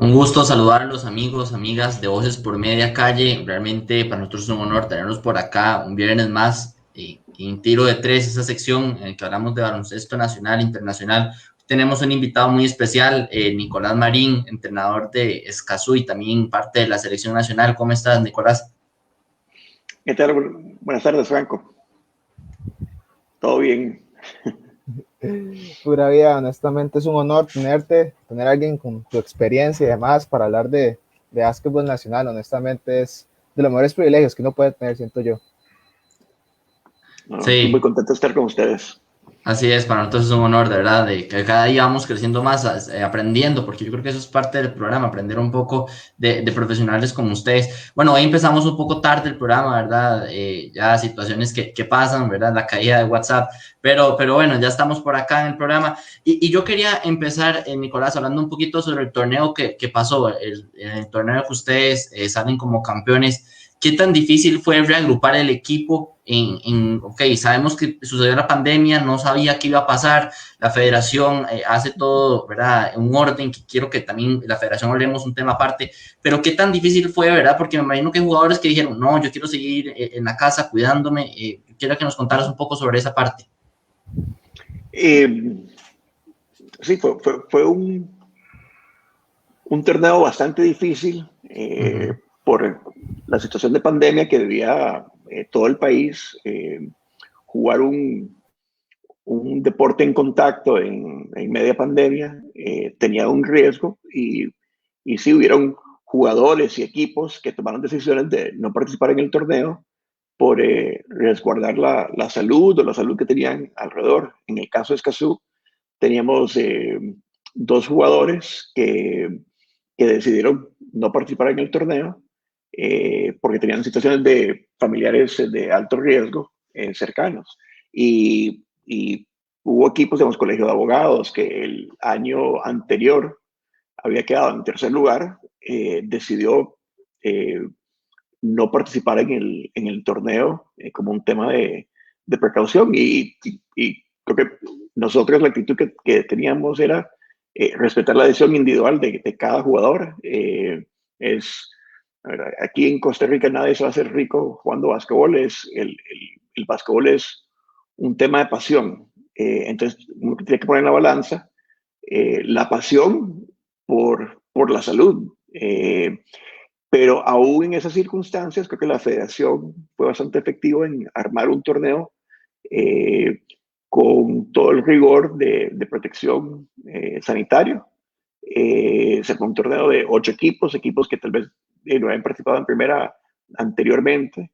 Un gusto saludarlos, amigos, amigas de Voces por Media Calle. Realmente para nosotros es un honor tenerlos por acá un viernes más en Tiro de Tres, esa sección en la que hablamos de baloncesto nacional e internacional. Tenemos un invitado muy especial, Nicolás Marín, entrenador de Escazú y también parte de la selección nacional. ¿Cómo estás, Nicolás? ¿Qué tal? Buenas tardes, Franco. ¿Todo bien? Pura vida, honestamente es un honor tener a alguien con tu experiencia y demás para hablar de básquetbol nacional. Honestamente es de los mejores privilegios que uno puede tener, siento yo. No, estoy muy Sí. contento de estar con ustedes. Así es, para nosotros es un honor, de verdad, de que cada día vamos creciendo más, aprendiendo, porque yo creo que eso es parte del programa, aprender un poco de profesionales como ustedes. Bueno, hoy empezamos un poco tarde el programa, ¿verdad? Ya situaciones que pasan, ¿verdad? La caída de WhatsApp, pero bueno, ya estamos por acá en el programa. Y yo quería empezar, Nicolás, hablando un poquito sobre el torneo que pasó, el torneo que ustedes salen como campeones. ¿Qué tan difícil fue reagrupar el equipo ok, sabemos que sucedió la pandemia, no sabía qué iba a pasar, la federación hace todo, ¿verdad? Un orden que quiero que también la federación hablemos un tema aparte, pero qué tan difícil fue, ¿verdad? Porque me imagino que hay jugadores que dijeron, no, yo quiero seguir en la casa cuidándome, quiero que nos contaras un poco sobre esa parte. Eh, sí, fue un torneo bastante difícil Uh -huh. por la situación de pandemia que debía todo el país jugar un deporte en contacto en media pandemia. Tenía un riesgo y sí hubieron jugadores y equipos que tomaron decisiones de no participar en el torneo por resguardar la salud o la salud que tenían alrededor. En el caso de Escazú, teníamos dos jugadores que decidieron no participar en el torneo porque tenían situaciones de familiares de alto riesgo cercanos. Y hubo equipos, digamos, colegio de abogados, que el año anterior había quedado en tercer lugar, decidió eh, no participar en el torneo como un tema de precaución y creo que nosotros la actitud que teníamos era respetar la decisión individual de cada jugador. Es, ver, aquí en Costa Rica nadie se va a hacer rico jugando básquetbol, el básquetbol es un tema de pasión. Entonces uno tiene que poner en la balanza la pasión por la salud. Pero aún en esas circunstancias, creo que la federación fue bastante efectiva en armar un torneo eh, con todo el rigor de protección sanitario. Se fue un torneo de 8 equipos, equipos que tal vez no habían participado en primera anteriormente,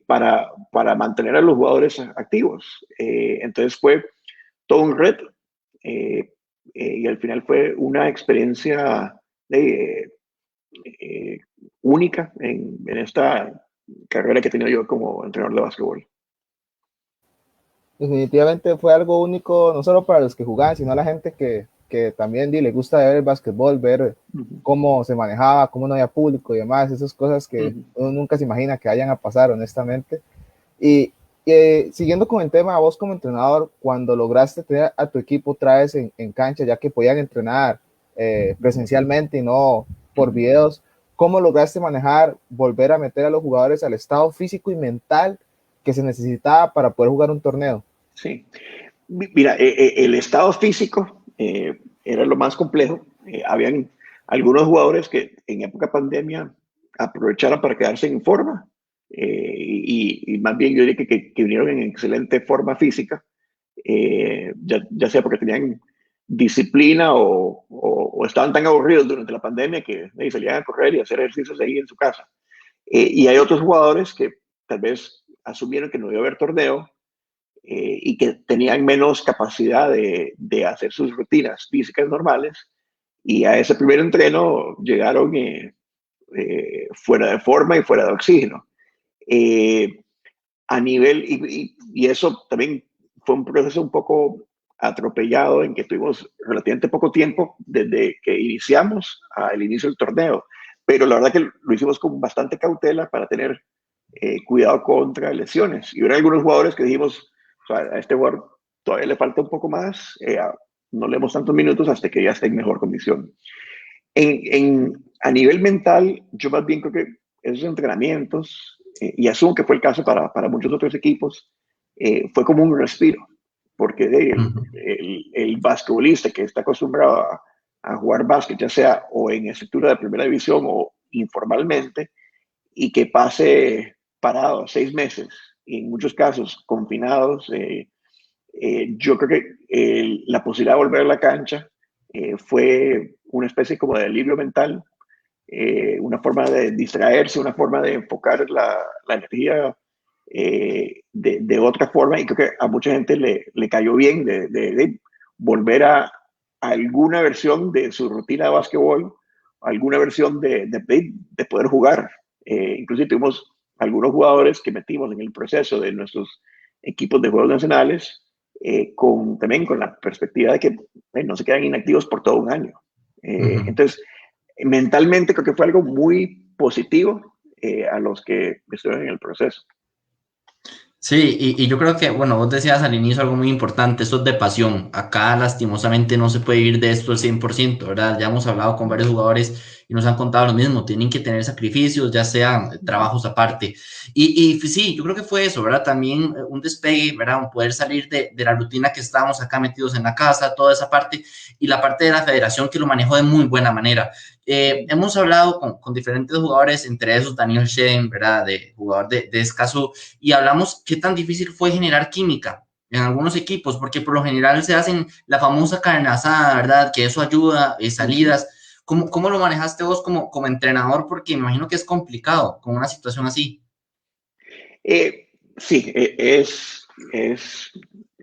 para mantener a los jugadores activos. Entonces fue todo un reto y al final fue una experiencia de, eh, única en esta carrera que he tenido yo como entrenador de básquetbol. Definitivamente fue algo único, no solo para los que jugaban, sino a la gente que también le gusta ver el básquetbol, ver Uh -huh. cómo se manejaba, cómo no había público y demás, esas cosas Uh que -huh. uno nunca se imagina que vayan a pasar, honestamente. Y siguiendo con el tema, vos como entrenador, cuando lograste tener a tu equipo otra vez en cancha, ya que podían entrenar presencialmente y no por videos, ¿cómo lograste manejar, volver a meter a los jugadores al estado físico y mental que se necesitaba para poder jugar un torneo? Sí. Mira, el estado físico era lo más complejo. Habían algunos jugadores que en época pandemia aprovecharon para quedarse en forma y más bien yo diría que vinieron en excelente forma física, ya sea porque tenían disciplina o estaban tan aburridos durante la pandemia que salían a correr y hacer ejercicios ahí en su casa. Y hay otros jugadores que tal vez asumieron que no iba a haber torneo y que tenían menos capacidad de hacer sus rutinas físicas normales y a ese primer entreno llegaron fuera de forma y fuera de oxígeno. Eh, a nivel, y eso también fue un proceso un poco atropellado en que tuvimos relativamente poco tiempo desde que iniciamos al inicio del torneo, pero la verdad que lo hicimos con bastante cautela para tener cuidado contra lesiones. Y hubo algunos jugadores que dijimos, o sea, a este jugador todavía le falta un poco más, no le demos tantos minutos hasta que ya esté en mejor condición. A nivel mental, yo más bien creo que esos entrenamientos, y asumo que fue el caso para muchos otros equipos, fue como un respiro, porque el basquetbolista que está acostumbrado a jugar básquet, ya sea o en estructura de primera división o informalmente, y que pase parado 6 meses, y en muchos casos confinados, yo creo que la posibilidad de volver a la cancha fue una especie como de alivio mental, una forma de distraerse, una forma de enfocar la energía de otra forma, y creo que a mucha gente le cayó bien de volver a alguna versión de su rutina de básquetbol, alguna versión de poder jugar. Inclusive tuvimos algunos jugadores que metimos en el proceso de nuestros equipos de juegos nacionales, también con la perspectiva de que no se quedan inactivos por todo un año. Entonces, mentalmente creo que fue algo muy positivo a los que estuvieron en el proceso. Sí, y yo creo que, bueno, vos decías al inicio algo muy importante, esto es de pasión. Acá lastimosamente no se puede vivir de esto al 100%, ¿verdad? Ya hemos hablado con varios jugadores y nos han contado lo mismo, tienen que tener sacrificios, ya sean trabajos aparte. Y sí, yo creo que fue eso, ¿verdad? También un despegue, ¿verdad? Un poder salir de la rutina que estábamos acá metidos en la casa, toda esa parte, y la parte de la federación que lo manejó de muy buena manera. Hemos hablado con diferentes jugadores, entre esos Daniel Shen, ¿verdad? De jugador de Escazú, y hablamos qué tan difícil fue generar química en algunos equipos, porque por lo general se hacen la famosa carne asada, ¿verdad? Que eso ayuda, salidas. ¿Cómo lo manejaste vos como entrenador? Porque me imagino que es complicado con una situación así. Sí,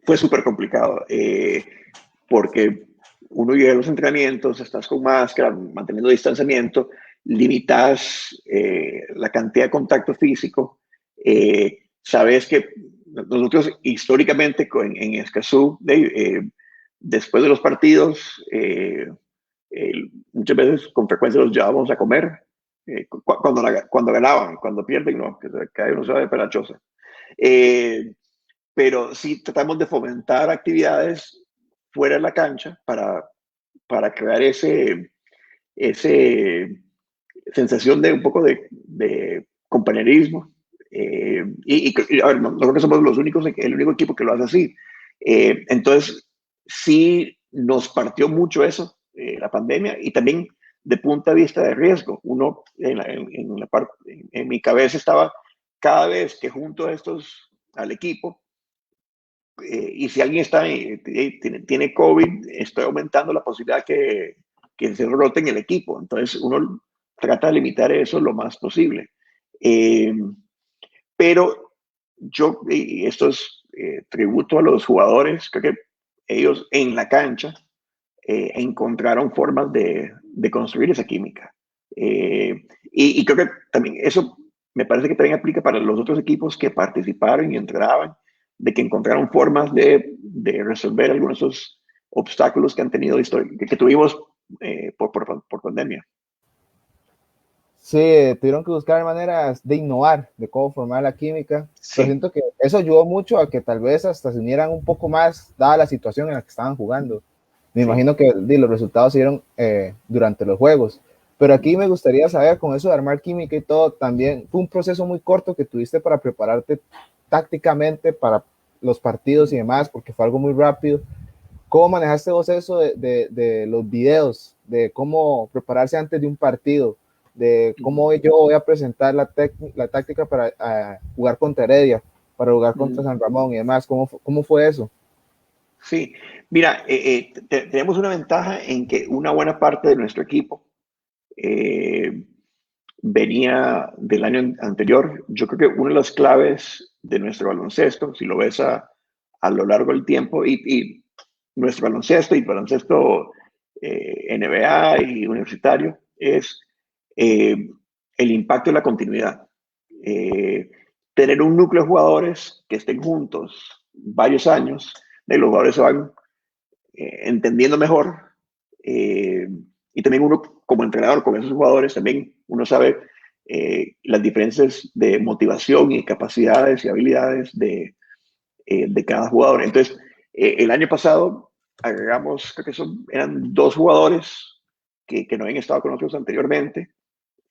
fue súper complicado, porque uno llega a los entrenamientos, estás con máscara, manteniendo distanciamiento, limitas la cantidad de contacto físico. Sabes que nosotros históricamente en Escazú, después de los partidos, muchas veces con frecuencia los llevábamos a comer, cuando ganaban, cuando pierden, no, que se cae uno se va de pelachosa. Pero sí tratamos de fomentar actividades fuera de la cancha para crear ese sensación de un poco de compañerismo. A ver, no creo que somos los únicos, el único equipo que lo hace así. Entonces, sí nos partió mucho eso, la pandemia, y también de punto de vista de riesgo. Uno, en mi cabeza estaba cada vez que junto a estos al equipo, y si alguien tiene COVID, estoy aumentando la posibilidad que se rote en el equipo. Entonces, uno trata de limitar eso lo más posible. Pero y esto es tributo a los jugadores, creo que ellos en la cancha encontraron formas de construir esa química. Y creo que también eso me parece que también aplica para los otros equipos que participaron y entrenaban, de que encontraron formas de resolver algunos de esos obstáculos que han tenido que tuvimos por pandemia. Sí, tuvieron que buscar maneras de innovar, de cómo formar la química, Sí. pero siento que eso ayudó mucho a que tal vez hasta se unieran un poco más, dada la situación en la que estaban jugando. Me imagino que los resultados se dieron durante los juegos, pero aquí me gustaría saber, con eso de armar química y todo, también fue un proceso muy corto que tuviste para prepararte tácticamente para los partidos y demás, porque fue algo muy rápido. ¿Cómo manejaste vos eso de los videos, de cómo prepararse antes de un partido, de cómo yo voy a presentar la táctica para jugar contra Heredia, para jugar contra San Ramón y demás? ¿Cómo fue eso? Sí, mira, tenemos una ventaja en que una buena parte de nuestro equipo venía del año anterior. Yo creo que una de las claves de nuestro baloncesto, si lo ves a lo largo del tiempo, y nuestro baloncesto y baloncesto NBA y universitario, es el impacto de la continuidad. Tener un núcleo de jugadores que estén juntos varios años, los jugadores se van entendiendo mejor, y también uno como entrenador con esos jugadores también uno sabe las diferencias de motivación y capacidades y habilidades de cada jugador. Entonces, el año pasado agregamos, creo que eran 2 jugadores que no habían estado con nosotros anteriormente,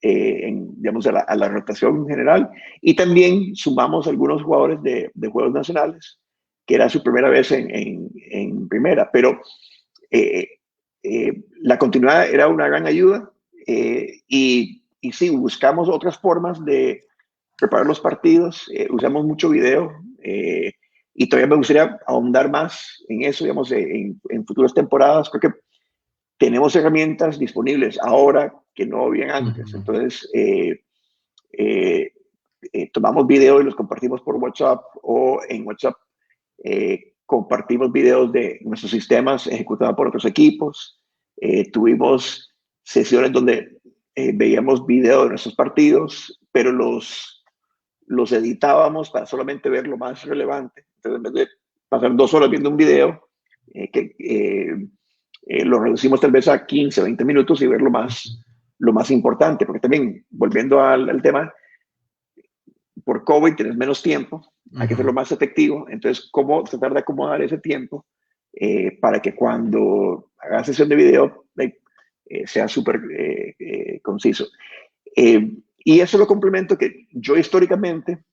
digamos, a la rotación general. Y también sumamos algunos jugadores de Juegos Nacionales, que era su primera vez en primera. Pero la continuidad era una gran ayuda. Y sí, buscamos otras formas de preparar los partidos. Usamos mucho video. Y todavía me gustaría ahondar más en eso, digamos, en futuras temporadas. Creo que tenemos herramientas disponibles ahora que no habían antes. Entonces, tomamos videos y los compartimos por WhatsApp, o en WhatsApp compartimos videos de nuestros sistemas ejecutados por otros equipos. Tuvimos sesiones donde veíamos videos de nuestros partidos, pero los editábamos para solamente ver lo más relevante. Entonces, en vez de pasar 2 horas viendo un video, lo reducimos tal vez a 15, 20 minutos y ver lo más importante, porque también, volviendo al tema, por COVID tienes menos tiempo, hay que ser lo más efectivo. Entonces, ¿cómo tratar de acomodar ese tiempo para que cuando hagas sesión de video sea súper conciso? Y eso lo complemento que yo históricamente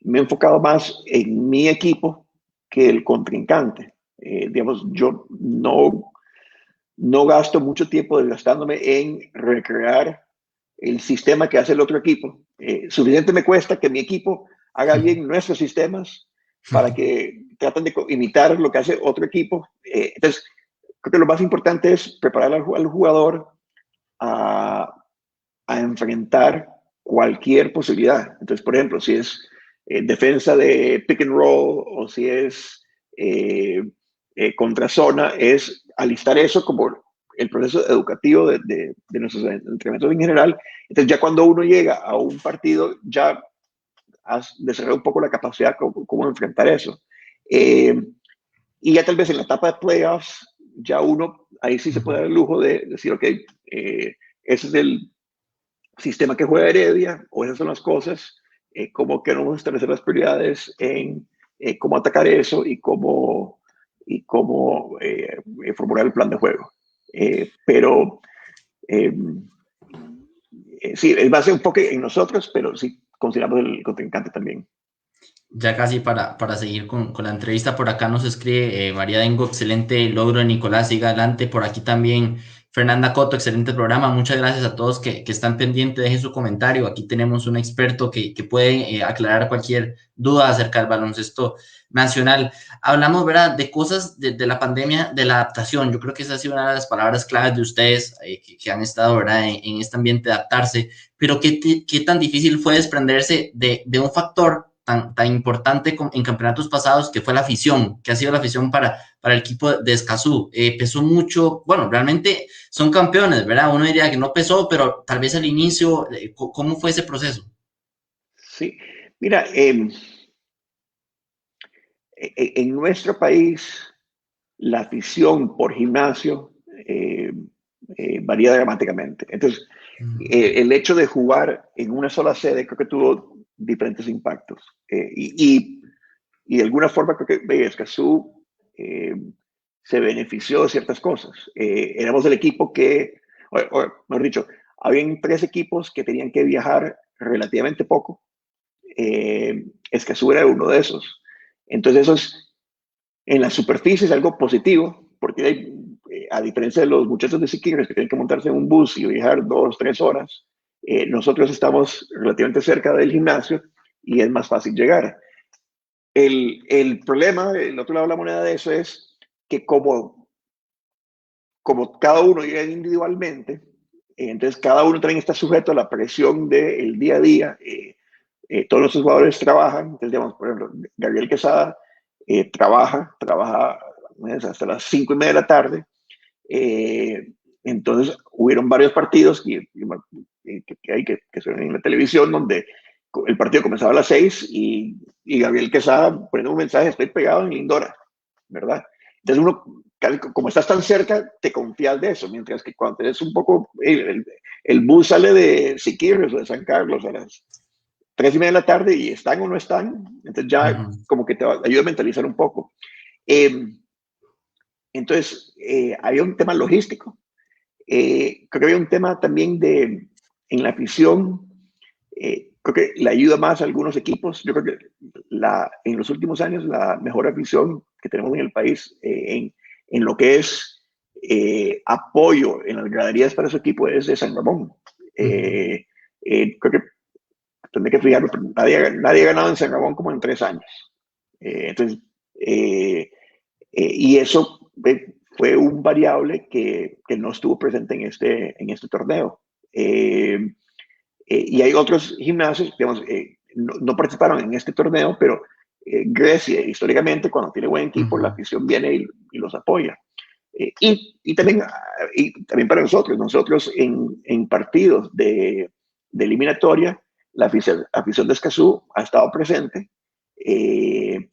me he enfocado más en mi equipo que el contrincante. Digamos, yo no gasto mucho tiempo desgastándome en recrear el sistema que hace el otro equipo. Suficiente me cuesta que mi equipo haga bien nuestros sistemas para que traten de imitar lo que hace otro equipo. Entonces, creo que lo más importante es preparar al jugador a enfrentar cualquier posibilidad. Entonces, por ejemplo, si es defensa de pick and roll, o si es contra zona, es alistar eso como el proceso educativo de nuestros entrenamientos en general. Entonces, ya cuando uno llega a un partido, ya has desarrollado un poco la capacidad cómo enfrentar eso. Y ya tal vez en la etapa de playoffs, ya uno ahí sí se puede dar el lujo de decir, ok, ese es el sistema que juega Heredia, o esas son las cosas, cómo queremos establecer las prioridades en cómo atacar eso y cómo formular el plan de juego. Pero sí, es base un poco en nosotros, pero sí consideramos el contrincante también. Ya casi para seguir con la entrevista, por acá nos escribe María Dengo, excelente logro, Nicolás, siga adelante. Por aquí también Fernanda Coto, excelente programa. Muchas gracias a todos que están pendientes, dejen su comentario. Aquí tenemos un experto que puede aclarar cualquier duda acerca del baloncesto nacional. Hablamos, ¿verdad?, de cosas de la pandemia, de la adaptación. Yo creo que esa ha sido una de las palabras claves de ustedes que han estado, ¿verdad?, en este ambiente de adaptarse. Pero ¿qué tan difícil fue desprenderse de un factor tan importante en campeonatos pasados, que fue la afición, que ha sido la afición para el equipo de Escazú? Pesó mucho, bueno, realmente son campeones, ¿verdad? Uno diría que no pesó, pero tal vez al inicio, ¿cómo fue ese proceso? Sí, mira, en nuestro país la afición por gimnasio varía dramáticamente. Entonces, el hecho de jugar en una sola sede creo que tuvo diferentes impactos. Y de alguna forma creo que Escazú se benefició de ciertas cosas. Éramos el equipo que, o mejor dicho, habían 3 equipos que tenían que viajar relativamente poco. Escazú era uno de esos. Entonces, eso es, en la superficie, es algo positivo, porque hay, a diferencia de los muchachos de Siquirres que tienen que montarse en un bus y viajar 2, 3 horas, nosotros estamos relativamente cerca del gimnasio y es más fácil llegar. El problema, el otro lado de la moneda de eso es que como cada uno llega individualmente, entonces cada uno también está sujeto a la presión del día a día. Todos nuestros jugadores trabajan. Entonces, digamos, por ejemplo, Gabriel Quesada trabaja hasta las 5:30 de la tarde. Entonces, hubieron varios partidos que hay que se ven en la televisión, donde el partido comenzaba a las 6 y Gabriel Quesada poniendo un mensaje: estoy pegado en Lindora, ¿verdad? Entonces uno, como estás tan cerca, te confías de eso, mientras que cuando eres un poco, el bus sale de Siquirres o de San Carlos a las 3:30 de la tarde y están o no están, entonces ya como que te ayuda a mentalizar un poco. Entonces, había un tema logístico. Creo que había un tema también en la afición. Creo que le ayuda más a algunos equipos. Yo creo que en los últimos años la mejor afición que tenemos en el país en lo que es apoyo en las graderías para su equipo es de San Ramón. Creo que tendré que fijarlo, pero nadie ha ganado en San Ramón como en 3 años. Entonces, y eso fue un variable que no estuvo presente en este torneo. Y hay otros gimnasios, digamos, no participaron en este torneo, pero Grecia, históricamente, cuando tiene buen equipo, la afición viene y los apoya. Y también para nosotros en partidos de eliminatoria, la afición de Escazú ha estado presente, y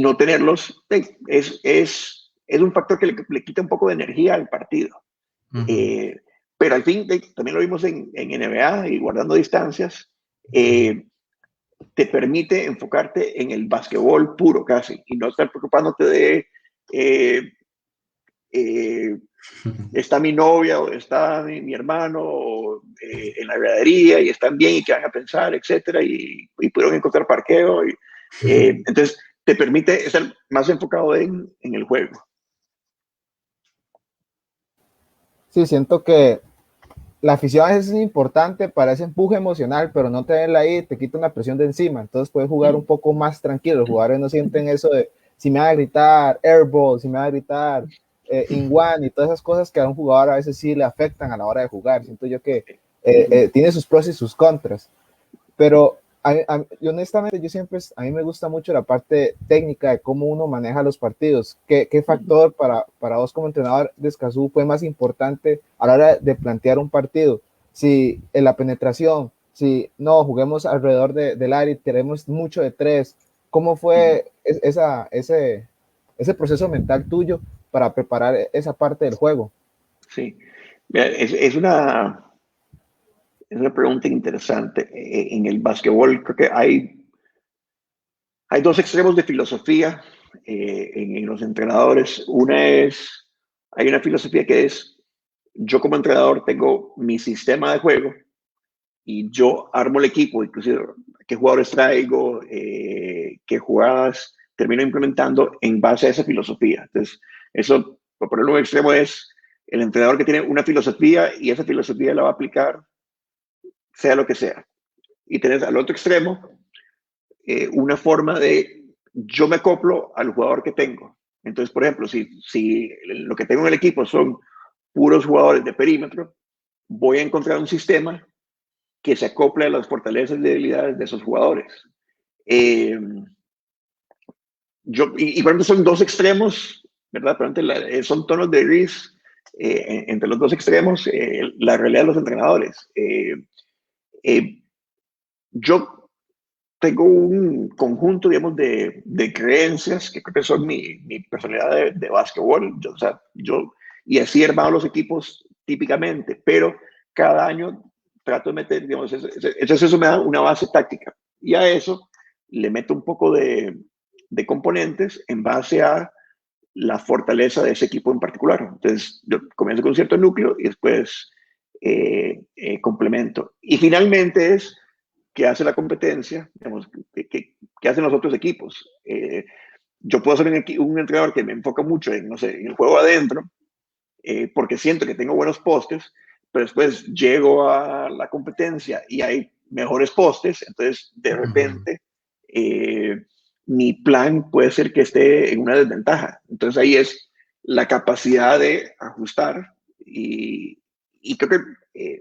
no tenerlos es un factor que le quita un poco de energía al partido. Pero al fin, también lo vimos en NBA y guardando distancias, te permite enfocarte en el básquetbol puro casi y no estar preocupándote de está mi novia o está mi hermano en la gradería y están bien y qué van a pensar, etcétera, y pudieron encontrar parqueo. Entonces, te permite estar más enfocado en el juego. Sí, siento que la afición a veces es importante para ese empuje emocional, pero no tenerla ahí te quita una presión de encima, entonces puedes jugar un poco más tranquilo. Los jugadores no sienten eso de si me va a gritar airball, si me va a gritar in one y todas esas cosas que a un jugador a veces sí le afectan a la hora de jugar. Siento yo que tiene sus pros y sus contras, pero y honestamente a mí me gusta mucho la parte técnica de cómo uno maneja los partidos. ¿Qué factor para vos como entrenador de Escazú fue más importante a la hora de plantear un partido? Si en la penetración, si no, juguemos alrededor del área y tenemos mucho de tres, ¿cómo fue ese proceso mental tuyo para preparar esa parte del juego? Sí, es una pregunta interesante. En el básquetbol creo que hay dos extremos de filosofía en los entrenadores. Hay una filosofía que es, yo como entrenador tengo mi sistema de juego y yo armo el equipo, inclusive qué jugadores traigo, qué jugadas termino implementando en base a esa filosofía. Entonces, eso, por ponerlo en un extremo, es el entrenador que tiene una filosofía y esa filosofía la va a aplicar sea lo que sea. Y tenés al otro extremo una forma de yo me acoplo al jugador que tengo. Entonces, por ejemplo, si lo que tengo en el equipo son puros jugadores de perímetro, voy a encontrar un sistema que se acople a las fortalezas y debilidades de esos jugadores. Por ejemplo, son dos extremos, ¿verdad? Pero son tonos de gris entre los dos extremos, la realidad de los entrenadores. Yo tengo un conjunto, digamos, de creencias que creo que son mi personalidad de básquetbol. Y así he armado los equipos típicamente, pero cada año trato de meter, digamos, eso me da una base táctica. Y a eso le meto un poco de componentes en base a la fortaleza de ese equipo en particular. Entonces, yo comienzo con un cierto núcleo y después complemento. Y finalmente es qué hace la competencia, digamos, qué hacen los otros equipos. Yo puedo ser un entrenador que me enfoca mucho en, no sé, en el juego adentro, porque siento que tengo buenos postes, pero después llego a la competencia y hay mejores postes, entonces de repente mi plan puede ser que esté en una desventaja. Entonces ahí es la capacidad de ajustar y creo que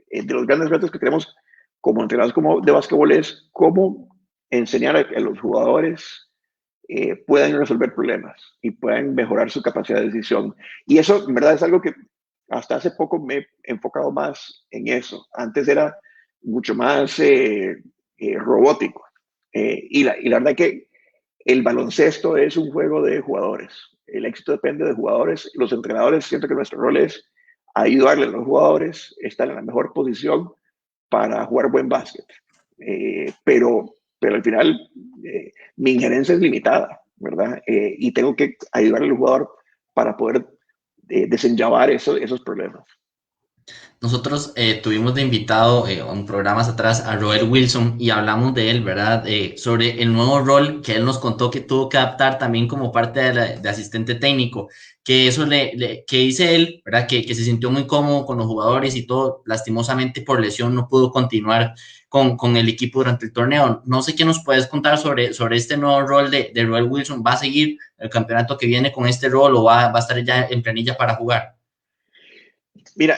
de los grandes retos que tenemos como entrenadores de básquetbol es cómo enseñar a los jugadores puedan resolver problemas y puedan mejorar su capacidad de decisión. Y eso, en verdad, es algo que hasta hace poco me he enfocado más en eso. Antes era mucho más robótico. Y la verdad que el baloncesto es un juego de jugadores. El éxito depende de jugadores. Los entrenadores, siento que nuestro rol es ayudarle a los jugadores, estar en la mejor posición para jugar buen básquet. Pero al final mi injerencia es limitada, ¿verdad? Y tengo que ayudarle al jugador para poder desenllavar esos problemas. Nosotros tuvimos de invitado en programas atrás a Roel Wilson y hablamos de él, ¿verdad? Sobre el nuevo rol que él nos contó que tuvo que adaptar también como parte de asistente técnico, que eso que dice él, ¿verdad? Que se sintió muy cómodo con los jugadores y todo, lastimosamente por lesión no pudo continuar con el equipo durante el torneo. No sé qué nos puedes contar sobre este nuevo rol de Roel Wilson. ¿Va a seguir el campeonato que viene con este rol o va a estar ya en planilla para jugar? Mira,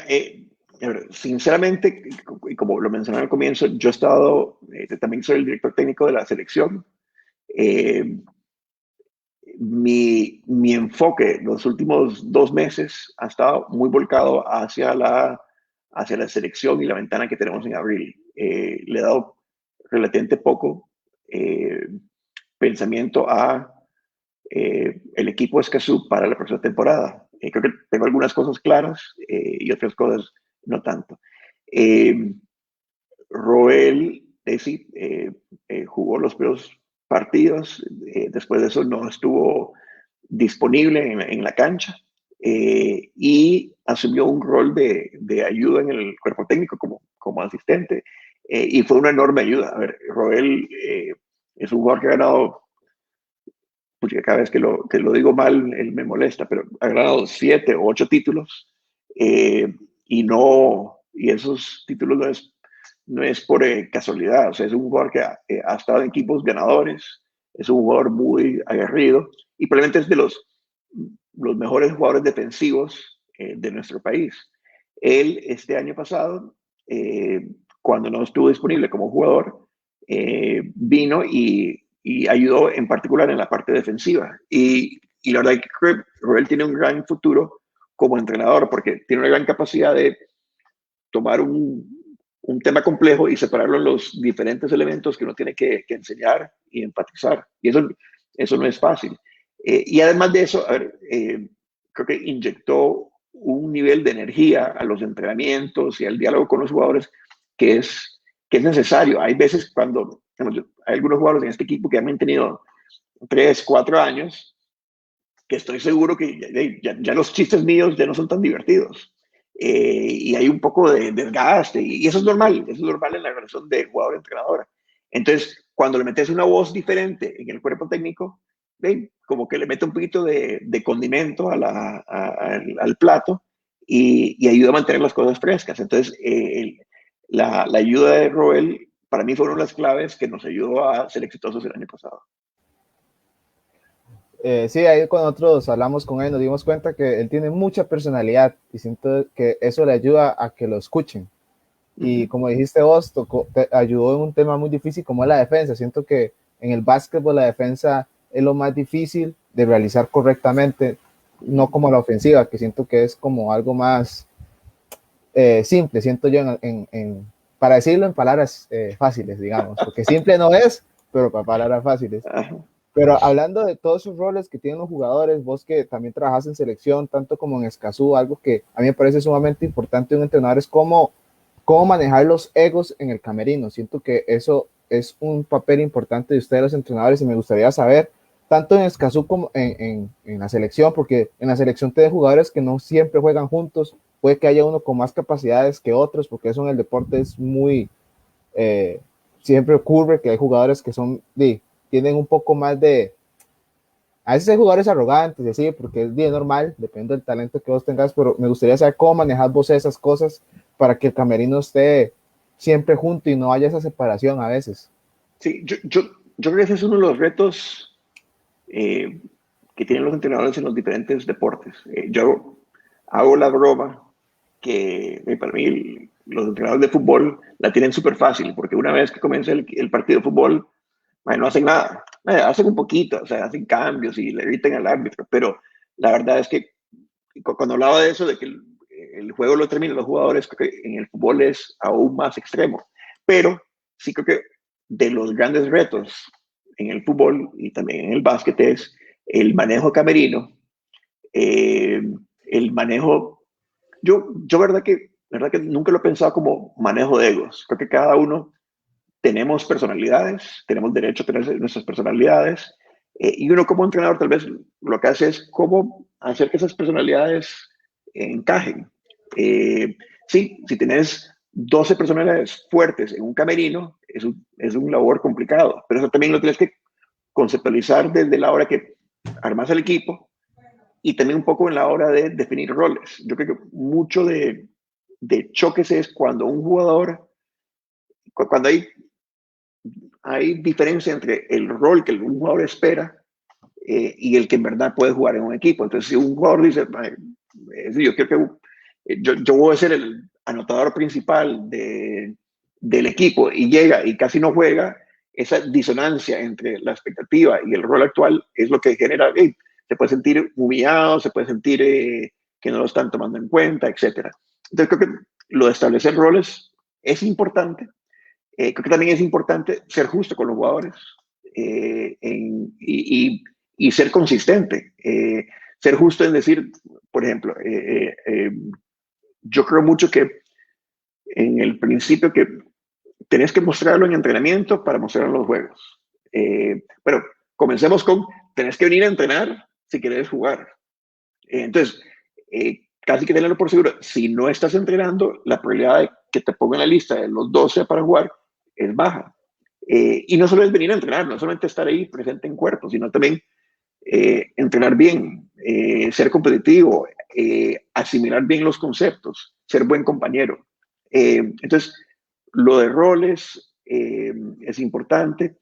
sinceramente, y como lo mencioné al comienzo, yo he estado, también soy el director técnico de la selección. Eh, mi enfoque los últimos 2 meses ha estado muy volcado hacia la selección y la ventana que tenemos en abril. Le he dado relativamente poco pensamiento a el equipo Escazú para la próxima temporada. Creo que tengo algunas cosas claras y otras cosas no tanto. Roel sí, jugó los primeros partidos, después de eso no estuvo disponible en la cancha y asumió un rol de ayuda en el cuerpo técnico como asistente y fue una enorme ayuda. A ver, Roel es un jugador que ha ganado, porque cada vez que lo digo mal, él me molesta, pero ha ganado 7 o 8 títulos y esos títulos no es por casualidad, o sea, es un jugador que ha estado en equipos ganadores, es un jugador muy aguerrido y probablemente es de los mejores jugadores defensivos de nuestro país. Él, este año pasado, cuando no estuvo disponible como jugador, vino y ayudó en particular en la parte defensiva. Y la verdad es que Roel tiene un gran futuro como entrenador porque tiene una gran capacidad de tomar un tema complejo y separarlo en los diferentes elementos que uno tiene que enseñar y enfatizar. Y eso no es fácil. Y además de eso, a ver, creo que inyectó un nivel de energía a los entrenamientos y al diálogo con los jugadores que es necesario. Hay veces cuando hay algunos jugadores en este equipo que han tenido 3, 4 años, que estoy seguro que ya los chistes míos ya no son tan divertidos. Y hay un poco de desgaste, y eso es normal en la relación de jugador-entrenador. Entonces, cuando le metes una voz diferente en el cuerpo técnico, como que le mete un poquito de condimento al plato y ayuda a mantener las cosas frescas. Entonces, la ayuda de Roel para mí fue una de las claves que nos ayudó a ser exitosos el año pasado. Sí, ahí cuando nosotros hablamos con él nos dimos cuenta que él tiene mucha personalidad y siento que eso le ayuda a que lo escuchen. Y como dijiste vos, te ayudó en un tema muy difícil como es la defensa. Siento que en el básquetbol la defensa es lo más difícil de realizar correctamente, no como la ofensiva, que siento que es como algo más simple, siento yo, para decirlo en palabras fáciles, digamos, porque simple no es, pero para palabras fáciles. Ajá. Pero hablando de todos esos roles que tienen los jugadores, vos que también trabajas en selección, tanto como en Escazú, algo que a mí me parece sumamente importante de un entrenador es cómo manejar los egos en el camerino. Siento que eso es un papel importante de ustedes los entrenadores y me gustaría saber, tanto en Escazú como en la selección, porque en la selección tiene jugadores que no siempre juegan juntos, puede que haya uno con más capacidades que otros, porque eso en el deporte es muy, siempre ocurre que hay jugadores que tienen un poco más a veces hay jugadores arrogantes, así, porque es bien normal, depende del talento que vos tengas, pero me gustaría saber cómo manejar vos esas cosas para que el camerino esté siempre junto y no haya esa separación a veces. Sí, yo creo que ese es uno de los retos que tienen los entrenadores en los diferentes deportes. Yo hago la broma que para mí los entrenadores de fútbol la tienen súper fácil, porque una vez que comienza el partido de fútbol, no hacen nada, hacen un poquito, o sea, hacen cambios y le gritan al árbitro, pero la verdad es que cuando hablaba de eso, de que el juego lo terminan los jugadores, creo que en el fútbol es aún más extremo, pero sí creo que de los grandes retos en el fútbol y también en el básquet es el manejo camerino, el manejo, verdad que nunca lo he pensado como manejo de egos, creo que cada uno tenemos personalidades, tenemos derecho a tener nuestras personalidades, y uno como entrenador tal vez lo que hace es cómo hacer que esas personalidades encajen. Sí, si tenés 12 personalidades fuertes en un camerino, es un labor complicado, pero eso también lo tienes que conceptualizar desde la hora que armas el equipo y también un poco en la hora de definir roles. Yo creo que mucho de choques es cuando un jugador, cuando hay diferencia entre el rol que un jugador espera y el que en verdad puede jugar en un equipo. Entonces, si un jugador dice, yo creo que yo voy a ser el anotador principal del equipo y llega y casi no juega, esa disonancia entre la expectativa y el rol actual es lo que genera, se puede sentir humillado, se puede sentir que no lo están tomando en cuenta, etc. Entonces, creo que lo de establecer roles es importante. Creo que también es importante ser justo con los jugadores y ser consistente. Ser justo en decir, por ejemplo, yo creo mucho que en el principio que tenés que mostrarlo en entrenamiento para mostrarlo en los juegos. Pero comencemos con, tenés que venir a entrenar si querés jugar. Entonces, casi que tenerlo por seguro, si no estás entrenando, la probabilidad de que te pongan en la lista de los 12 para jugar es baja. Y no solo es venir a entrenar, no solamente estar ahí presente en cuerpo, sino también entrenar bien, ser competitivo, asimilar bien los conceptos, ser buen compañero. Entonces, lo de roles es importante,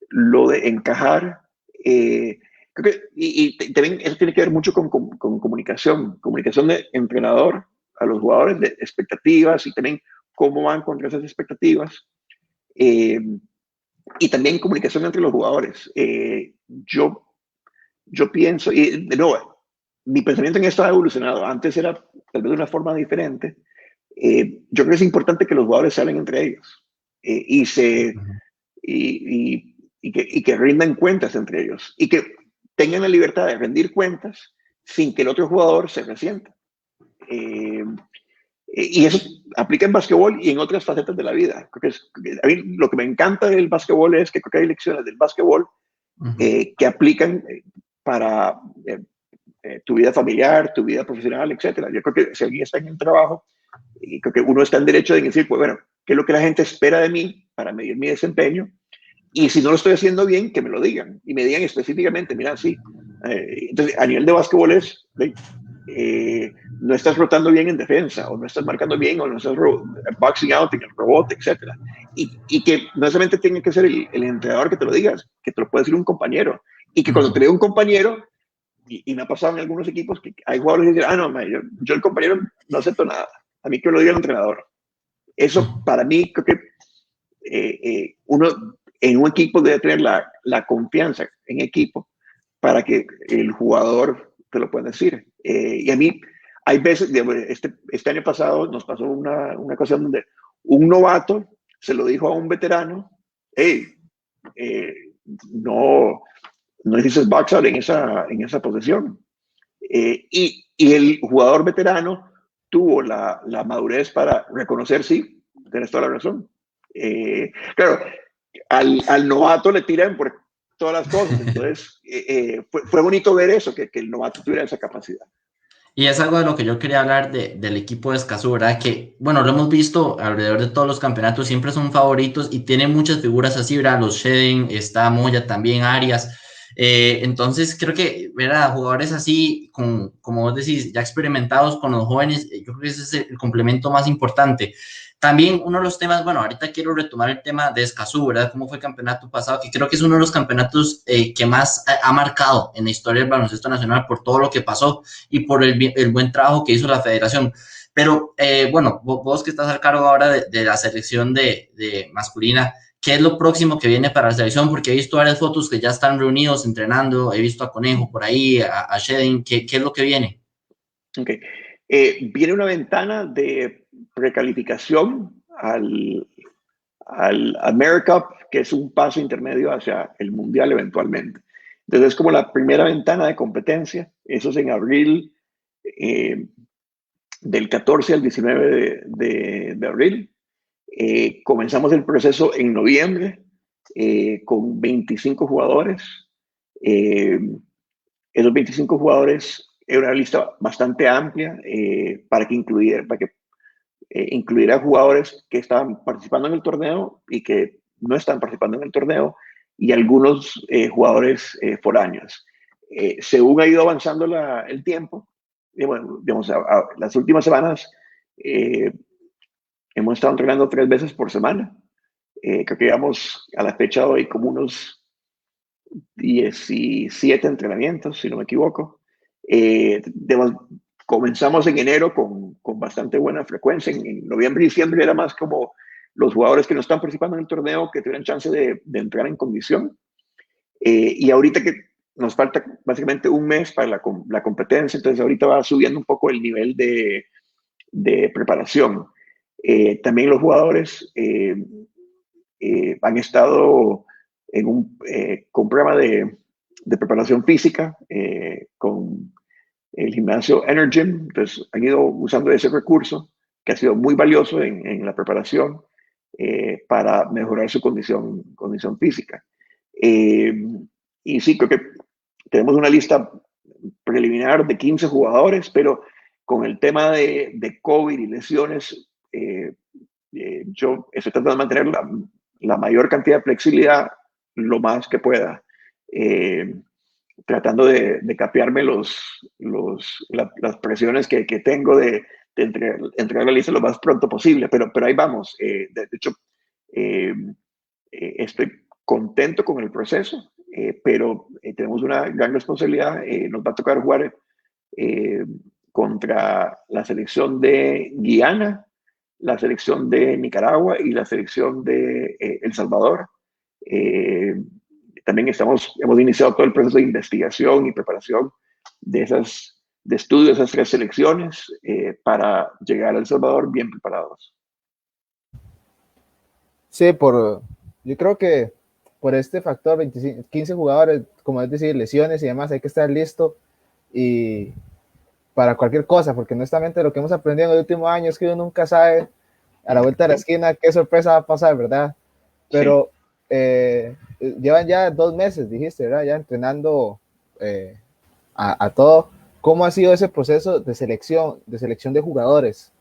lo de encajar, creo que, y también eso tiene que ver mucho con comunicación de entrenador a los jugadores, de expectativas y también cómo van contra esas expectativas. Y también comunicación entre los jugadores. Yo pienso, y de nuevo, mi pensamiento en esto ha evolucionado. Antes era tal vez de una forma diferente. Yo creo que es importante que los jugadores se hablen entre ellos y, que rindan cuentas entre ellos y que tengan la libertad de rendir cuentas sin que el otro jugador se resienta. Y eso aplica en básquetbol y en otras facetas de la vida. Creo que a mí lo que me encanta del básquetbol es que creo que hay lecciones del básquetbol que aplican para tu vida familiar, tu vida profesional, etc. Yo creo que si alguien está en el trabajo, y creo que uno está en derecho de decir, pues bueno, ¿qué es lo que la gente espera de mí para medir mi desempeño? Y si no lo estoy haciendo bien, que me lo digan. Y me digan específicamente, mira, sí. Entonces, a nivel de básquetbol es, no estás rotando bien en defensa, o no estás marcando bien, o no estás boxing out en el rebote, etc. Y que no solamente tiene que ser el entrenador que te lo digas, que te lo puede decir un compañero. Y que cuando te diga un compañero, y me ha pasado en algunos equipos, que hay jugadores que dicen, no, yo el compañero no acepto nada. A mí que lo diga el entrenador. Eso para mí creo que uno en un equipo debe tener la confianza en equipo para que el jugador te lo pueda decir. Y a mí hay veces, digamos, este año pasado nos pasó una ocasión donde un novato se lo dijo a un veterano, hey, no hiciste box out en esa posesión. Y el jugador veterano tuvo la madurez para reconocer, sí, tienes toda la razón. Claro, al novato le tiran por todas las cosas, entonces fue bonito ver eso, que el novato tuviera esa capacidad. Y es algo de lo que yo quería hablar del equipo de Escazú, ¿verdad? Que, bueno, lo hemos visto alrededor de todos los campeonatos, siempre son favoritos y tienen muchas figuras así, ¿verdad? Los Shedden, está Moya también, Arias. Entonces, creo que, ¿verdad? Jugadores así, como vos decís, ya experimentados con los jóvenes, yo creo que ese es el complemento más importante. También uno de los temas, bueno, ahorita quiero retomar el tema de Escazú, ¿verdad? ¿Cómo fue el campeonato pasado? Que creo que es uno de los campeonatos que más ha marcado en la historia del baloncesto nacional por todo lo que pasó y por el buen trabajo que hizo la federación. Pero, bueno, vos que estás al cargo ahora de la selección de masculina, ¿qué es lo próximo que viene para la selección? Porque he visto varias fotos que ya están reunidos entrenando, he visto a Conejo por ahí, a Shedden, ¿qué es lo que viene? Ok. Viene una ventana de precalificación al AmeriCup, que es un paso intermedio hacia el Mundial eventualmente. Entonces es como la primera ventana de competencia, eso es en abril, del 14 al 19 de abril. Comenzamos el proceso en noviembre con 25 jugadores. Esos 25 jugadores era una lista bastante amplia para que incluyera jugadores que estaban participando en el torneo y que no están participando en el torneo, y algunos jugadores foráneos. Según ha ido avanzando el tiempo, bueno, digamos, las últimas semanas hemos estado entrenando 3 veces por semana. Creo que llevamos a la fecha de hoy como unos 17 entrenamientos, si no me equivoco. Comenzamos en enero con bastante buena frecuencia. En noviembre y diciembre era más como los jugadores que no están participando en el torneo que tuvieran chance de entrar en condición. Y ahorita que nos falta básicamente un mes para la competencia, entonces ahorita va subiendo un poco el nivel de preparación. También los jugadores han estado con un programa de preparación física con el gimnasio Energym. Entonces han ido usando ese recurso que ha sido muy valioso en la preparación para mejorar su condición física. Y sí, creo que tenemos una lista preliminar de 15 jugadores, pero con el tema de COVID y lesiones, yo estoy tratando de mantener la mayor cantidad de flexibilidad lo más que pueda, tratando de capearme las presiones que tengo de entregar la lista lo más pronto posible, pero ahí vamos. De hecho, estoy contento con el proceso, pero tenemos una gran responsabilidad. Nos va a tocar jugar contra la selección de Guyana, la selección de Nicaragua y la selección de El Salvador. También hemos iniciado todo el proceso de investigación y preparación de estudio de esas 3 selecciones para llegar a El Salvador bien preparados. Sí, yo creo que por este factor, 15 jugadores, como es decir, lesiones y demás, hay que estar listo y para cualquier cosa, porque honestamente lo que hemos aprendido en el último año es que uno nunca sabe a la vuelta de la esquina qué sorpresa va a pasar, ¿verdad? Pero llevan ya 2 meses, dijiste, ¿verdad? Ya entrenando a todo. ¿Cómo ha sido ese proceso de selección de jugadores?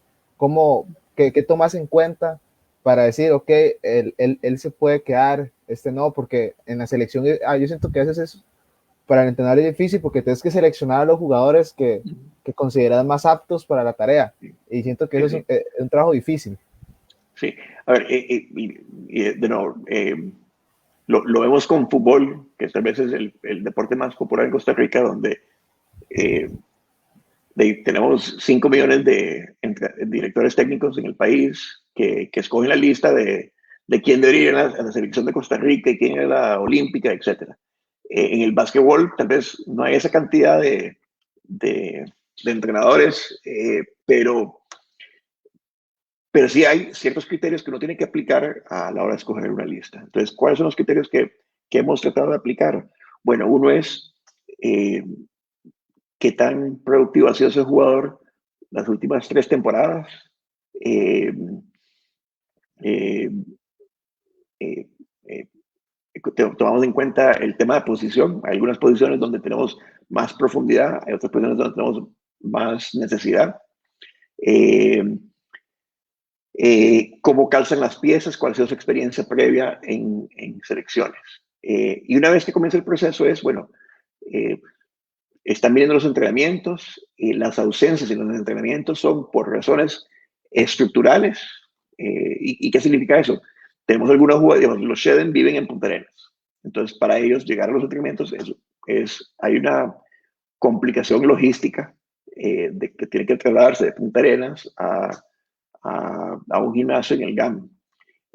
¿Qué tomas en cuenta para decir, ok, él se puede quedar, no? Porque en la selección, yo siento que a veces es, para el entrenador es difícil porque tienes que seleccionar a los jugadores que consideras más aptos para la tarea. Y siento que eso es un trabajo difícil. Sí, a ver, de nuevo, lo vemos con fútbol, que tal vez es el deporte más popular en Costa Rica, donde tenemos 5 millones de directores técnicos en el país que escogen la lista de quién debería ir a la selección de Costa Rica y quién es la olímpica, etc. En el básquetbol tal vez no hay esa cantidad de entrenadores, pero sí hay ciertos criterios que uno tiene que aplicar a la hora de escoger una lista. Entonces, ¿cuáles son los criterios que hemos tratado de aplicar? Bueno, uno es qué tan productivo ha sido ese jugador las últimas 3 temporadas. Tomamos en cuenta el tema de posición. Hay algunas posiciones donde tenemos más profundidad, hay otras posiciones donde tenemos más necesidad. Cómo calzan las piezas, cuál ha sido su experiencia previa en selecciones. Y una vez que comienza el proceso están viendo los entrenamientos y las ausencias en los entrenamientos son por razones estructurales. ¿Y qué significa eso? Tenemos algunos jugadores, los Shedden viven en Punta Arenas. Entonces, para ellos llegar a los entrenamientos hay una complicación logística de que tienen que trasladarse de Punta Arenas a un gimnasio en el GAM.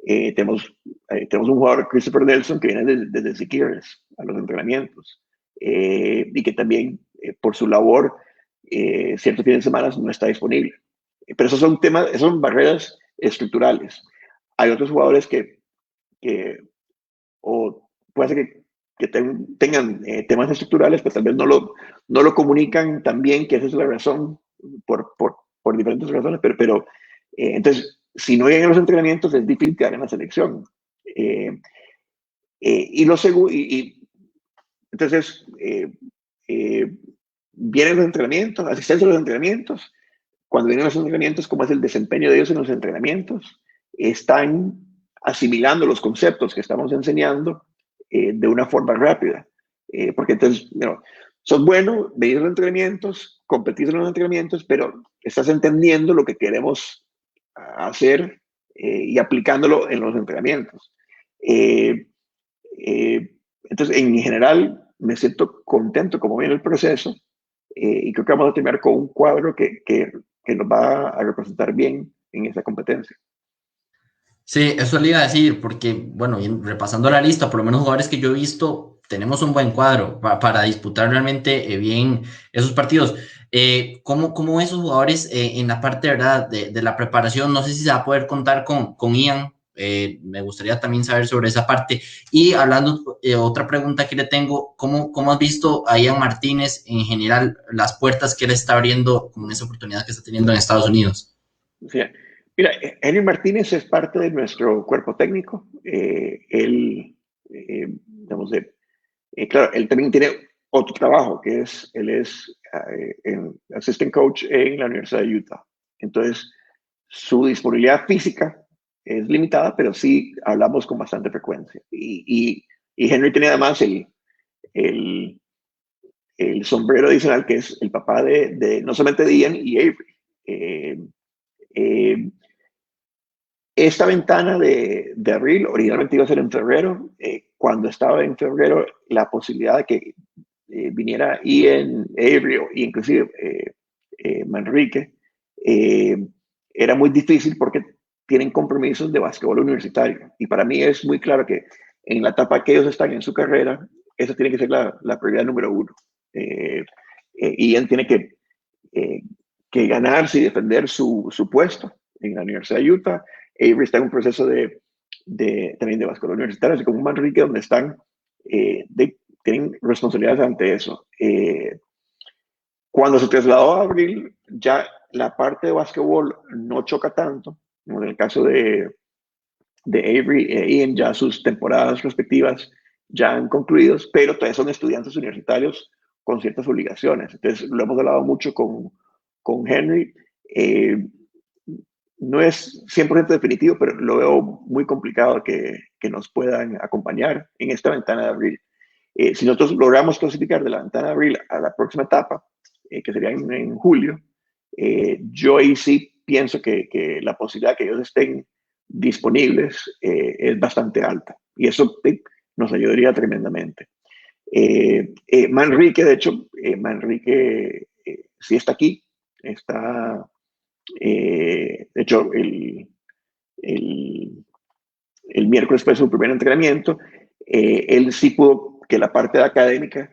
Tenemos un jugador, Christopher Nelson, que viene desde Siquirres a los entrenamientos y que también por su labor ciertos fines de semana no está disponible. Pero esos son barreras estructurales. Hay otros jugadores que o puede ser que tengan temas estructurales, pero tal vez no lo comunican tan bien, que esa es la razón, por diferentes razones, pero entonces, si no llegan a los entrenamientos, es difícil quedar en la selección. Entonces, vienen los entrenamientos, asistencia a los entrenamientos. Cuando vienen los entrenamientos, cómo es el desempeño de ellos en los entrenamientos. Están asimilando los conceptos que estamos enseñando de una forma rápida. Porque entonces, sos bueno, veis los entrenamientos, competís en los entrenamientos, pero estás entendiendo lo que queremos hacer y aplicándolo en los entrenamientos. Entonces, en general, me siento contento como viene el proceso y creo que vamos a terminar con un cuadro que nos va a representar bien en esa competencia. Sí, eso le iba a decir, porque, bueno, repasando la lista, por lo menos jugadores que yo he visto, tenemos un buen cuadro para disputar realmente bien esos partidos. ¿Cómo esos jugadores en la parte, ¿verdad?, de la preparación? No sé si se va a poder contar con Ian. Me gustaría también saber sobre esa parte. Y hablando, otra pregunta que le tengo, ¿cómo has visto a Ian Martínez en general, las puertas que él está abriendo con esa oportunidad que está teniendo en Estados Unidos? Sí. Mira, Henry Martínez es parte de nuestro cuerpo técnico. Él, digamos, claro, él también tiene otro trabajo, él es assistant coach en la Universidad de Utah. Entonces, su disponibilidad física es limitada, pero sí hablamos con bastante frecuencia. Y Henry tiene además el, el sombrero adicional, que es el papá de no solamente de Ian y Avery. Eh, Esta ventana de abril originalmente iba a ser en febrero. Cuando estaba en febrero, la posibilidad de que viniera Ian, Avery e inclusive Manrique era muy difícil porque tienen compromisos de básquetbol universitario. Y para mí es muy claro que en la etapa que ellos están en su carrera, esa tiene que ser la prioridad número uno. Ian tiene que ganarse y defender su puesto en la Universidad de Utah. Avery está en un proceso también de básquetbol universitario, así como Manrique, donde están, tienen responsabilidades ante eso. Cuando se trasladó a abril, ya la parte de básquetbol no choca tanto. En el caso de Avery e Ian, ya sus temporadas respectivas ya han concluido, pero todavía son estudiantes universitarios con ciertas obligaciones. Entonces, lo hemos hablado mucho con Henry. No es 100% definitivo, pero lo veo muy complicado que nos puedan acompañar en esta ventana de abril. Si nosotros logramos clasificar de la ventana de abril a la próxima etapa, que sería en julio, yo ahí sí pienso que la posibilidad de que ellos estén disponibles es bastante alta. Y eso nos ayudaría tremendamente. Manrique, de hecho, Manrique sí está aquí, está, de hecho, el miércoles fue su primer entrenamiento. Él sí pudo que la parte académica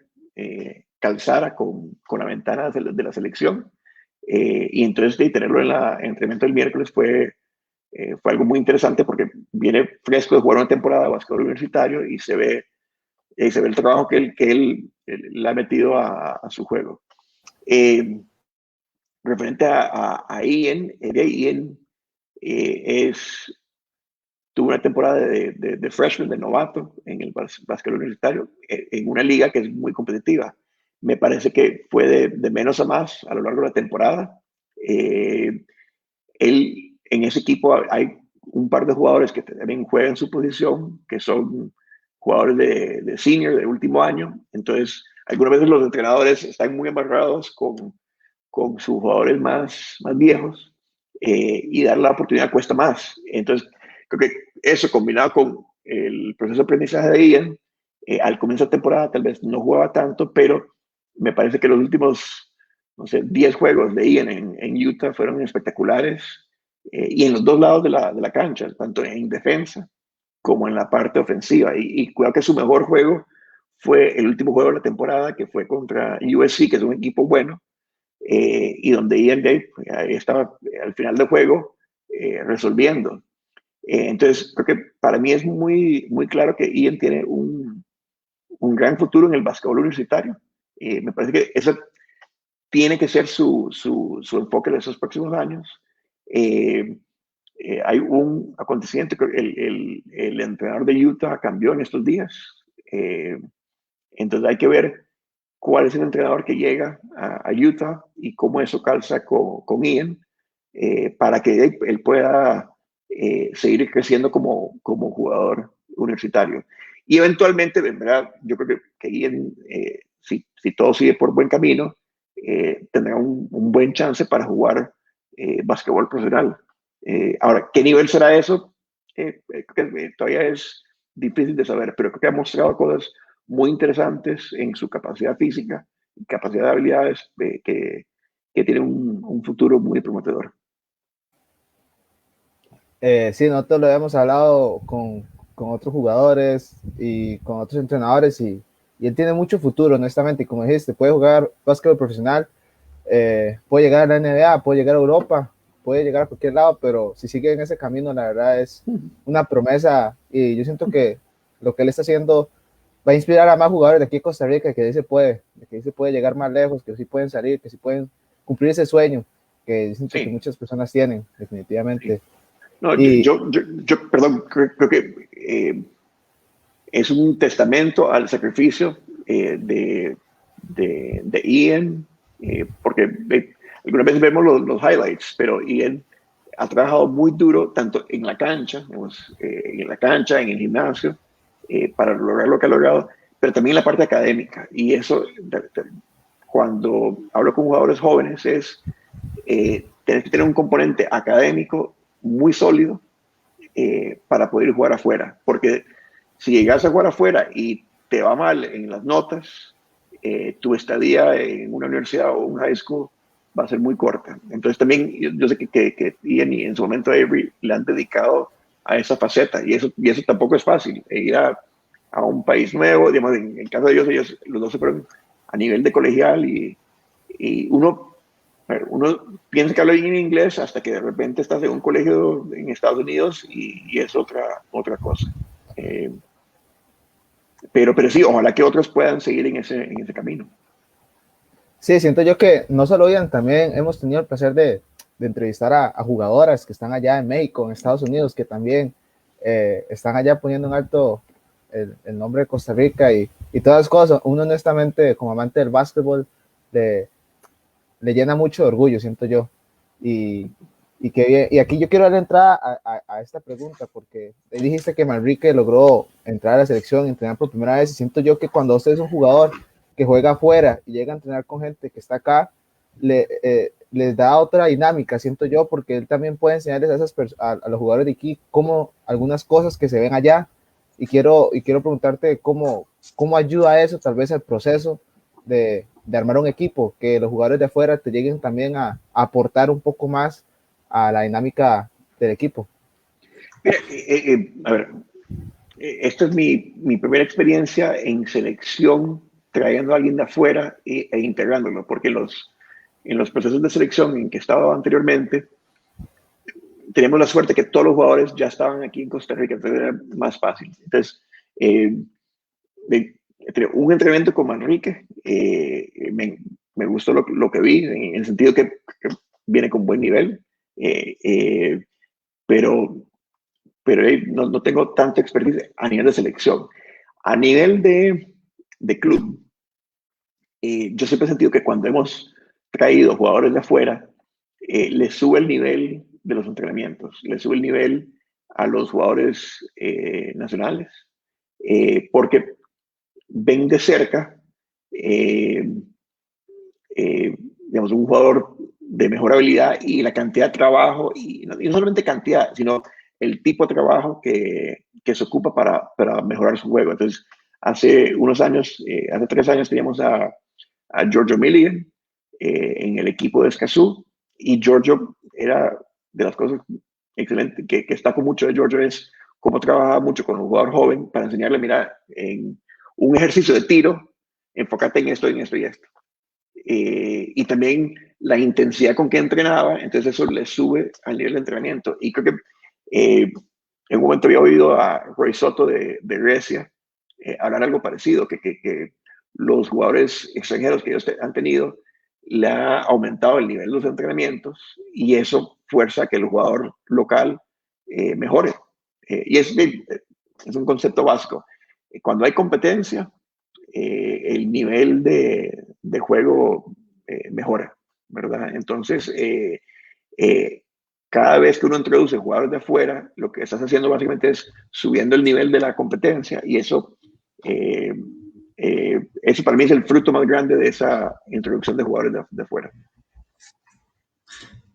calzara con la ventana de la selección. Y entonces de tenerlo en el entrenamiento del miércoles fue algo muy interesante porque viene fresco de jugar una temporada de básquetbol universitario y se ve el trabajo que él le ha metido a su juego. Referente a Ian, Ian tuvo una temporada de freshman, de novato, en el básquetbol universitario, en una liga que es muy competitiva. Me parece que fue de menos a más a lo largo de la temporada. En ese equipo hay un par de jugadores que también juegan en su posición, que son jugadores de senior, de último año. Entonces, algunas veces los entrenadores están muy amarrados con sus jugadores más viejos y dar la oportunidad cuesta más. Entonces, creo que eso combinado con el proceso de aprendizaje de Ian, al comienzo de temporada tal vez no jugaba tanto, pero me parece que los últimos, no sé, 10 juegos de Ian en Utah fueron espectaculares y en los dos lados de la cancha, tanto en defensa como en la parte ofensiva. Y cuidado que su mejor juego fue el último juego de la temporada, que fue contra USC, que es un equipo bueno, y donde Ian Day estaba al final del juego resolviendo. Entonces, creo que para mí es muy claro que Ian tiene un gran futuro en el básquetbol universitario. Me parece que eso tiene que ser su enfoque de esos próximos años. Hay un acontecimiento que el entrenador de Utah cambió en estos días. Entonces hay que ver cuál es el entrenador que llega a Utah y cómo eso calza con Ian, para que él pueda seguir creciendo como jugador universitario. Y eventualmente, en verdad, yo creo que Ian, si todo sigue por buen camino, tendrá un buen chance para jugar básquetbol profesional. Ahora, ¿qué nivel será eso? Creo que todavía es difícil de saber, pero creo que ha mostrado cosas muy interesantes en su capacidad física y capacidad de habilidades que tiene un futuro muy prometedor. Sí, nosotros lo hemos hablado con otros jugadores y con otros entrenadores y él tiene mucho futuro, honestamente. Y como dijiste, puede jugar básquetbol profesional, puede llegar a la NBA, puede llegar a Europa, puede llegar a cualquier lado, pero si sigue en ese camino, la verdad es una promesa. Y yo siento que lo que él está haciendo va a inspirar a más jugadores de aquí de Costa Rica, que se puede llegar más lejos, que sí pueden salir, que sí pueden cumplir ese sueño que siento que muchas personas tienen, definitivamente. Sí. No, Y perdón, creo que es un testamento al sacrificio de Ian, porque algunas veces vemos los highlights, pero Ian ha trabajado muy duro tanto en la cancha, digamos, en el gimnasio, para lograr lo que ha logrado, pero también en la parte académica. Y eso, cuando hablo con jugadores jóvenes, es tener que tener un componente académico muy sólido para poder jugar afuera. Porque si llegas a jugar afuera y te va mal en las notas, tu estadía en una universidad o un high school va a ser muy corta. Entonces también yo sé que Ian y en su momento Avery le han dedicado a esa faceta y eso tampoco es fácil. Ir a un país nuevo, digamos, en el caso de ellos los dos se fueron a nivel de colegial y uno piensa que habla bien inglés hasta que de repente estás en un colegio en Estados Unidos y es otra cosa. Pero sí, ojalá que otros puedan seguir en ese camino. sí, siento yo que no solo Ian, también hemos tenido el placer de entrevistar a jugadoras que están allá en México, en Estados Unidos, que también están allá poniendo en alto el nombre de Costa Rica y todas las cosas. Uno honestamente, como amante del básquetbol, le llena mucho de orgullo, siento yo. Y aquí yo quiero darle entrada a esta pregunta, porque dijiste que Manrique logró entrar a la selección, entrenar por primera vez, y siento yo que cuando usted es un jugador que juega afuera y llega a entrenar con gente que está acá, les da otra dinámica, siento yo, porque él también puede enseñarles a los jugadores de aquí cómo algunas cosas que se ven allá, y quiero preguntarte cómo ayuda eso tal vez al proceso de armar un equipo, que los jugadores de afuera te lleguen también a aportar un poco más a la dinámica del equipo. Mira, a ver, esta es mi primera experiencia en selección, trayendo a alguien de afuera e integrándolo, porque en los procesos de selección en que estaba anteriormente, teníamos la suerte que todos los jugadores ya estaban aquí en Costa Rica, entonces era más fácil. Entonces, un entrenamiento con Manrique, me gustó lo que vi, en el sentido que viene con buen nivel, pero no tengo tanta expertise a nivel de selección. A nivel de club, yo siempre he sentido que cuando hemos traído jugadores de afuera, les sube el nivel de los entrenamientos, les sube el nivel a los jugadores nacionales, porque ven de cerca, digamos, un jugador de mejor habilidad y la cantidad de trabajo, y no solamente cantidad, sino el tipo de trabajo que se ocupa para mejorar su juego. Entonces, hace unos años, hace 3 años teníamos a Giorgio Milligan en el equipo de Escazú, y Giorgio era de las cosas excelentes que destaco mucho de Giorgio es cómo trabajaba mucho con un jugador joven para enseñarle, mira, en un ejercicio de tiro, enfócate en esto, en esto y esto. Y también la intensidad con que entrenaba, entonces eso le sube al nivel de entrenamiento. Y creo que en un momento había oído a Roy Soto de Grecia hablar algo parecido, que los jugadores extranjeros que ellos han tenido le ha aumentado el nivel de los entrenamientos y eso fuerza a que el jugador local mejore. Y es un concepto básico. Cuando hay competencia, el nivel de juego mejora, ¿verdad? Entonces, cada vez que uno introduce jugadores de afuera, lo que estás haciendo básicamente es subiendo el nivel de la competencia y eso para mí es el fruto más grande de esa introducción de jugadores de afuera.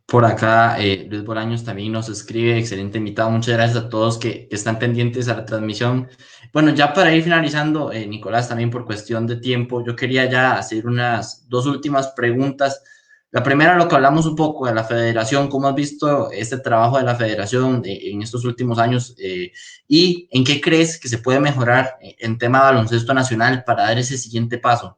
Por acá, Luis Bolaños también nos escribe, excelente invitado, muchas gracias a todos que están pendientes a la transmisión. Bueno, ya para ir finalizando, Nicolás, también por cuestión de tiempo, yo quería ya hacer unas dos últimas preguntas. La primera, lo que hablamos un poco de la federación, ¿cómo has visto este trabajo de la federación en estos últimos años y en qué crees que se puede mejorar en tema de baloncesto nacional para dar ese siguiente paso?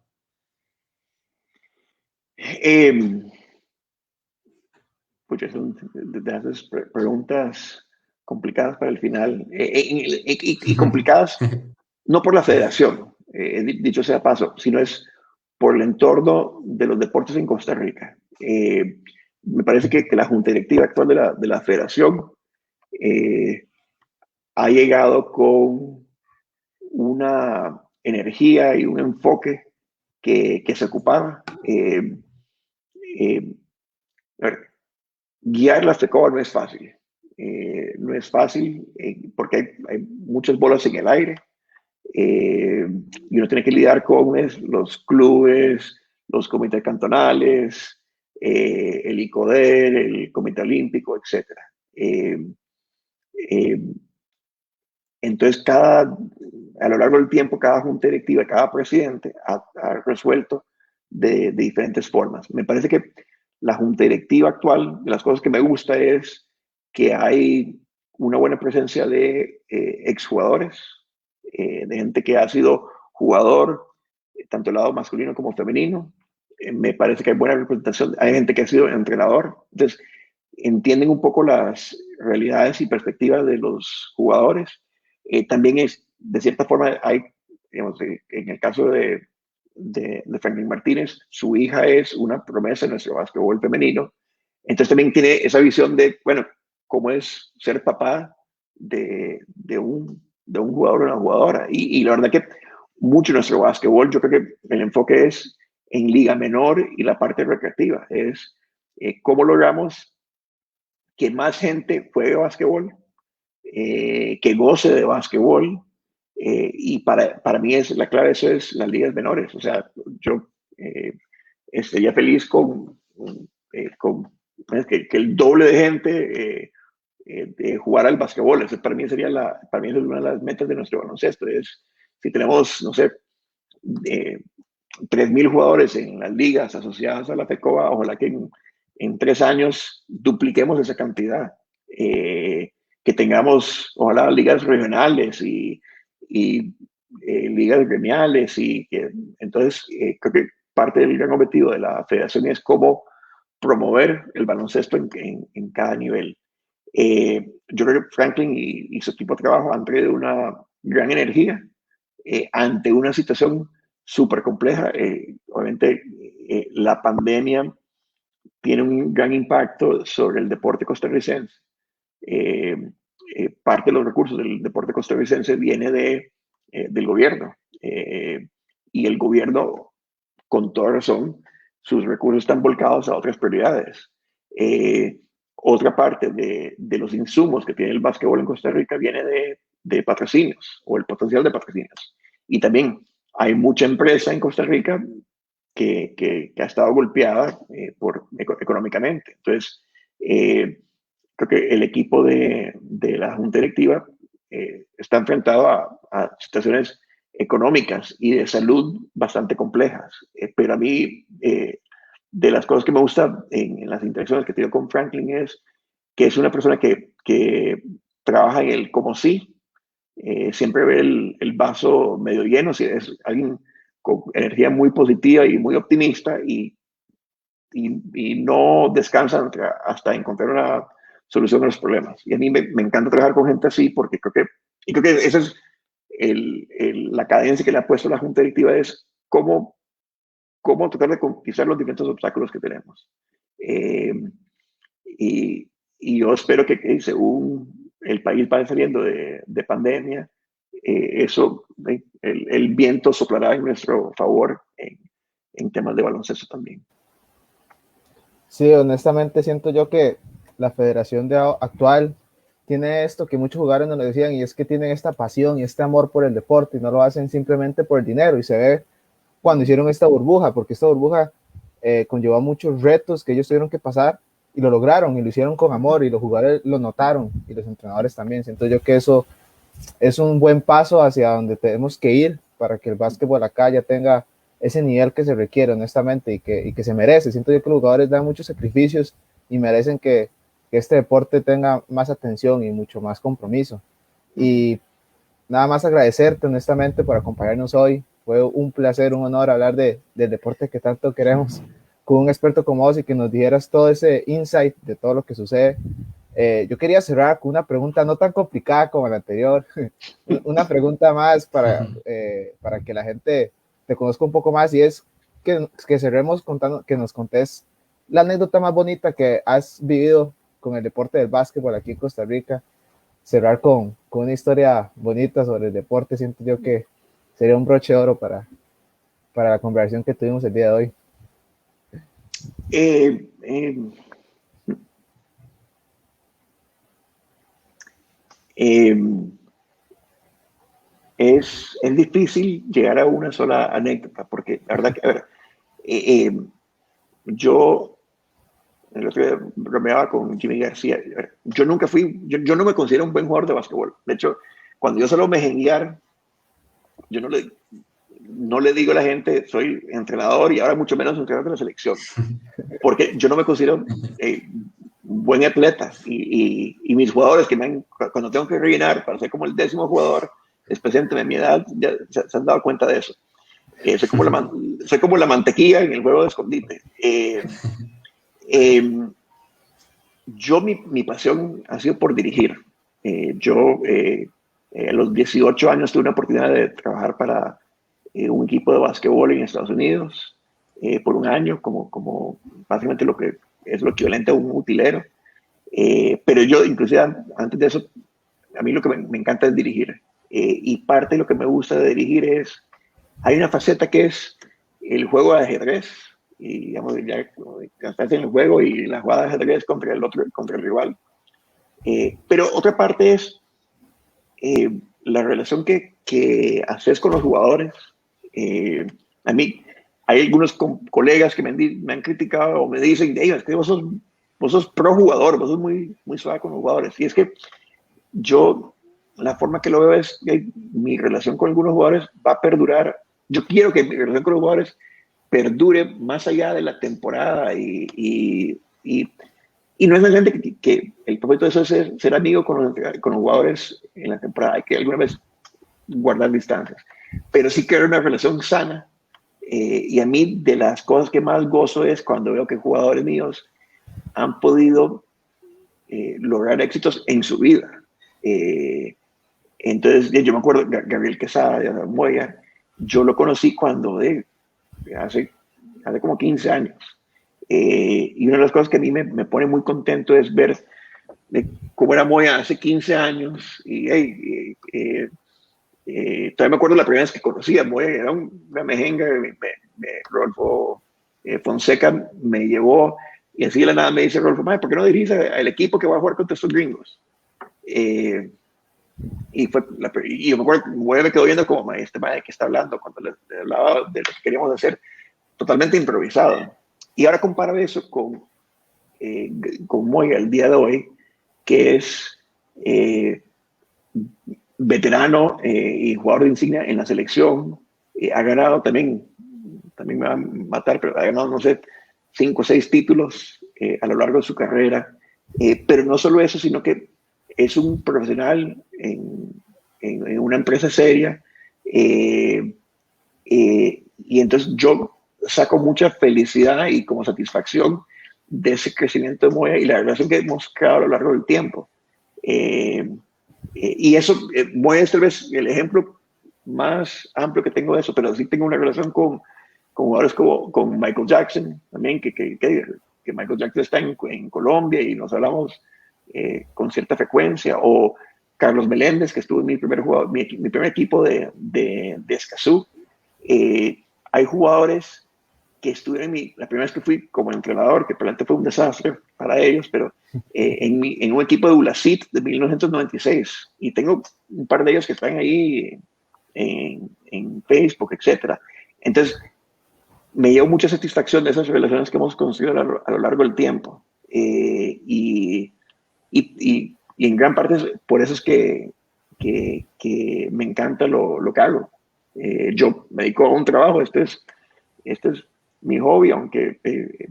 Pues son de esas preguntas complicadas para el final y complicadas no por la federación, dicho sea paso, sino es por el entorno de los deportes en Costa Rica. Me parece que la junta directiva actual de la federación ha llegado con una energía y un enfoque que se ocupaba. A ver, guiar la FECOBA no es fácil. No es fácil porque hay muchas bolas en el aire y uno tiene que lidiar con los clubes, los comités cantonales, el ICODER, el Comité Olímpico, etc. Entonces, a lo largo del tiempo, cada junta directiva, cada presidente ha resuelto de diferentes formas. Me parece que la junta directiva actual, de las cosas que me gusta es que hay una buena presencia de exjugadores, de gente que ha sido jugador, tanto el lado masculino como femenino. Me parece que hay buena representación. Hay gente que ha sido entrenador. Entonces, entienden un poco las realidades y perspectivas de los jugadores. También de cierta forma, hay, digamos, en el caso de Franklin Martínez, su hija es una promesa en nuestro básquetbol femenino. Entonces también tiene esa visión de, bueno, cómo es ser papá de un jugador o una jugadora. Y la verdad que mucho en nuestro básquetbol, yo creo que el enfoque es en liga menor y la parte recreativa. Es cómo logramos que más gente juegue básquetbol, que goce de básquetbol. Y para mí la clave de eso es las ligas menores. O sea, yo estaría feliz con que el doble de gente de jugar al básquetbol. Eso para mí para mí es una de las metas de nuestro baloncesto. Es, si tenemos, no sé, 3,000 jugadores en las ligas asociadas a la FECOBA, ojalá que en 3 años dupliquemos esa cantidad. Que tengamos, ojalá, ligas regionales y ligas gremiales. Entonces, creo que parte del gran objetivo de la federación es cómo promover el baloncesto en cada nivel. Yo creo que Franklin y su equipo de trabajo han traído una gran energía ante una situación súper compleja. Obviamente, la pandemia tiene un gran impacto sobre el deporte costarricense. Eh, Parte de los recursos del deporte costarricense viene del gobierno. Y el gobierno, con toda razón, sus recursos están volcados a otras prioridades. Otra parte de los insumos que tiene el básquetbol en Costa Rica viene de patrocinios o el potencial de patrocinios. Y también hay mucha empresa en Costa Rica que ha estado golpeada económicamente. Entonces, creo que el equipo de la Junta Directiva está enfrentado a situaciones económicas y de salud bastante complejas. Pero a mí, de las cosas que me gusta en las interacciones que he tenido con Franklin es que es una persona que trabaja en el como sí, siempre ve el vaso medio lleno, si es alguien con energía muy positiva y muy optimista y no descansa hasta encontrar una solución a los problemas. Y a mí me encanta trabajar con gente así porque creo que esa es la cadencia que le ha puesto la Junta Directiva, es cómo tratar de conquistar los diferentes obstáculos que tenemos. Y yo espero que según el país vaya saliendo de pandemia, eso, el viento soplará en nuestro favor en temas de baloncesto también. Sí, honestamente siento yo que la federación actual tiene esto que muchos jugadores nos lo decían, y es que tienen esta pasión y este amor por el deporte y no lo hacen simplemente por el dinero, y se ve cuando hicieron esta burbuja, porque esta burbuja conllevó muchos retos que ellos tuvieron que pasar y lo lograron y lo hicieron con amor, y los jugadores lo notaron y los entrenadores también. Siento yo que eso es un buen paso hacia donde tenemos que ir para que el básquetbol acá ya tenga ese nivel que se requiere, honestamente, y que se merece. Siento yo que los jugadores dan muchos sacrificios y merecen que este deporte tenga más atención y mucho más compromiso. Y nada más agradecerte, honestamente, por acompañarnos hoy. Fue un placer, un honor hablar del deporte que tanto queremos con un experto como vos, y que nos dijeras todo ese insight de todo lo que sucede. Yo quería cerrar con una pregunta no tan complicada como la anterior, una pregunta más para que la gente te conozca un poco más, y es que cerremos contando, que nos contés la anécdota más bonita que has vivido con el deporte del básquetbol aquí en Costa Rica. Cerrar con una historia bonita sobre el deporte, siento yo que sería un broche de oro para la conversación que tuvimos el día de hoy. Es difícil llegar a una sola anécdota, porque la verdad que, a ver, yo el otro día bromeaba con Jimmy García. Yo nunca fui, yo no me considero un buen jugador de básquetbol. De hecho, cuando yo solo me jenguear, yo no le digo a la gente, soy entrenador y ahora mucho menos entrenador de la selección, porque yo no me considero buen atleta, y mis jugadores cuando tengo que rellenar para ser como el 10º jugador, especialmente de mi edad, ya se han dado cuenta de eso. Soy como la mantequilla en el juego de escondite. Mi pasión ha sido por dirigir. A los 18 años tuve una oportunidad de trabajar para un equipo de básquetbol en Estados Unidos por un año, como básicamente lo que es lo equivalente a un utilero. Pero yo, inclusive antes de eso, a mí lo que me encanta es dirigir. Y parte de lo que me gusta de dirigir hay una faceta que es el juego de ajedrez, y digamos, ya estás en el juego y la jugada de ajedrez contra el rival. Pero otra parte es la relación que haces con los jugadores. A mí hay algunos colegas que me han criticado o me dicen, hey, es que vos sos pro jugador, vos sos muy, muy suave con los jugadores. Y es que la forma que lo veo es que mi relación con algunos jugadores va a perdurar. Yo quiero que mi relación con los jugadores perdure más allá de la temporada, y no es necesariamente que el propósito de eso es ser amigo con los jugadores en la temporada. Hay que alguna vez guardar distancias, pero sí quiero una relación sana. Y a mí, de las cosas que más gozo es cuando veo que jugadores míos han podido lograr éxitos en su vida. Entonces, yo me acuerdo, Gabriel Quesada de Moya, yo lo conocí cuando hace como 15 años. Y una de las cosas que a mí me pone muy contento es ver cómo era Moya hace 15 años. Todavía me acuerdo la primera vez que conocí a Moya, era una mejenga. Rodolfo Fonseca me llevó, y así de la nada me dice, Rodolfo, ¿por qué no diriges al equipo que va a jugar contra estos gringos? Y yo me acuerdo, Moya me quedó viendo como, este madre de qué está hablando, cuando le hablaba de lo que queríamos hacer, totalmente improvisado. Y ahora comparo eso con Moya el día de hoy, que es veterano y jugador de insignia en la selección. Ha ganado también me va a matar, pero ha ganado, no sé, 5 o 6 títulos a lo largo de su carrera. Pero no solo eso, sino que es un profesional en una empresa seria. Y entonces yo saco mucha felicidad y como satisfacción de ese crecimiento de Moya y la relación que hemos creado a lo largo del tiempo. Y eso, Moya es tal vez el ejemplo más amplio que tengo de eso, pero sí tengo una relación con jugadores con Michael Jackson también, que Michael Jackson está en Colombia y nos hablamos con cierta frecuencia, o Carlos Meléndez, que estuvo en mi primer, jugador, mi primer equipo de Escazú. Hay jugadores que estuvieron la primera vez que fui como entrenador, que probablemente fue un desastre para ellos, pero en un equipo de ULACIT de 1996. Y tengo un par de ellos que están ahí en Facebook, etcétera. Entonces, me llevo mucha satisfacción de esas relaciones que hemos construido a lo largo del tiempo. Y en gran parte por eso es que me encanta lo que hago. Yo me dedico a un trabajo, este es mi hobby, aunque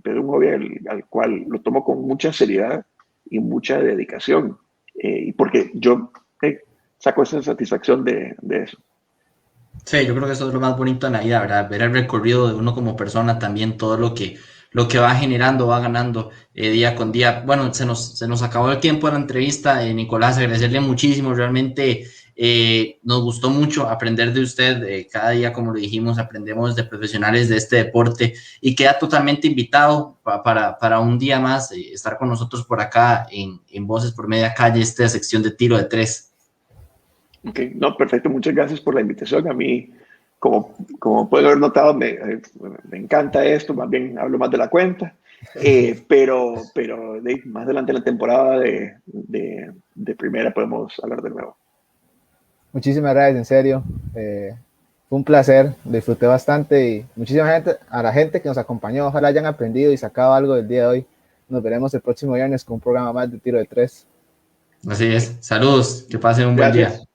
pero un hobby al cual lo tomo con mucha seriedad y mucha dedicación. Y porque yo saco esa satisfacción de eso. Sí, yo creo que eso es lo más bonito en la vida, ¿verdad? Ver el recorrido de uno como persona también, todo lo que va generando, va ganando día con día. Bueno, se nos acabó el tiempo de la entrevista, Nicolás, agradecerle muchísimo, realmente nos gustó mucho aprender de usted, cada día, como lo dijimos, aprendemos de profesionales de este deporte y queda totalmente invitado para un día más estar con nosotros por acá en Voces por Media Calle, esta sección de tiro de tres. Okay. No, perfecto, muchas gracias por la invitación. A mí, como pueden haber notado, me encanta esto, más bien hablo más de la cuenta, pero más adelante en la temporada de primera podemos hablar de nuevo. Muchísimas gracias, en serio. Fue un placer, disfruté bastante y muchísimas gente, a la gente que nos acompañó, ojalá hayan aprendido y sacado algo del día de hoy. Nos veremos el próximo viernes con un programa más de tiro de tres. Así es, saludos, que pasen un buen Gracias. día.